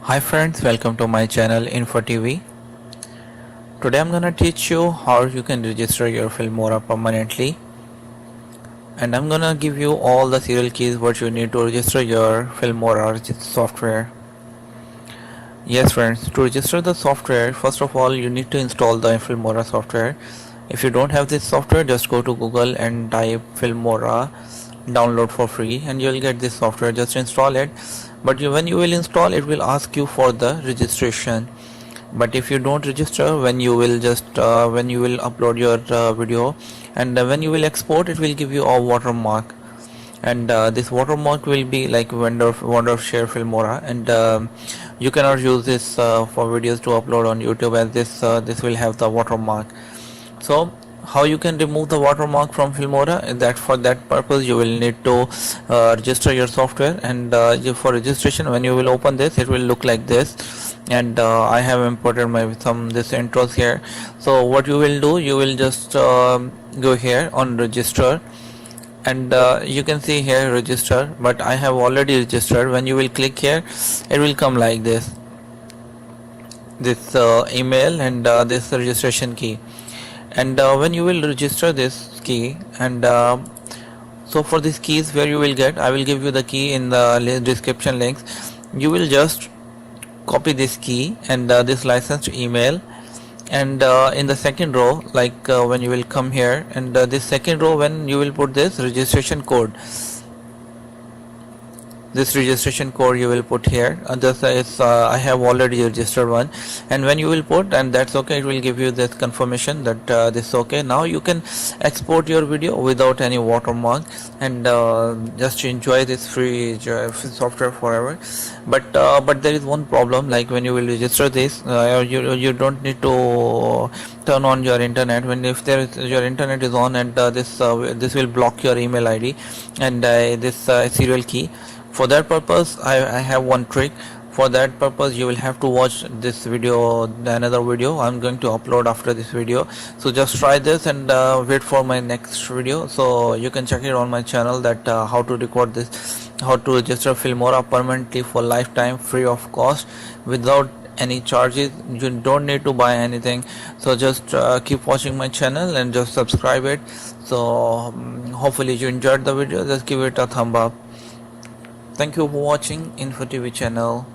Hi friends, welcome to my channel Info TV. Today I'm gonna teach you how you can register your Filmora permanently, and I'm gonna give you all the serial keys what you need to register your Filmora software. Yes friends, to register the software, first of all you need to install the Filmora software. If you don't have this software, just go to Google and type Filmora download for free and you'll get this software. Just install it, but when you will install, it will ask you for the registration. But if you don't register, when you will upload your video, and when you will export, it will give you a watermark, and this watermark will be like Wondershare Filmora, and you cannot use this for videos to upload on YouTube, as this will have the watermark. So how you can remove the watermark from Filmora is that for that purpose you will need to register your software, and for registration, when you will open this, it will look like this, and I have imported this intros here. So what you will do, you will just go here on register, and you can see here register, but I have already registered. When you will click here, it will come like this email and this registration key, and when you will register this key, and so for these keys, where you will get, I will give you the key in the description links. You will just copy this key and this licensed email, and in the second row, like when you will come here, and this second row, when you will put this registration code, you will put here. I have already registered one, and when you will put, and that's okay, it will give you this confirmation that this is okay. Now you can export your video without any watermark, and just enjoy this free software forever. But there is one problem, like when you will register this, you don't need to turn on your internet. Your internet is on, and this will block your email ID and this serial key. For that purpose, I have one trick. For that purpose, you will have to watch this video, another video I'm going to upload after this video. So just try this and wait for my next video, so you can check it on my channel, that how to record this, how to register Filmora permanently for lifetime, free of cost, without any charges. You don't need to buy anything. So just keep watching my channel and just subscribe it. So hopefully you enjoyed the video. Just give it a thumb up. Thank you for watching Info TV channel.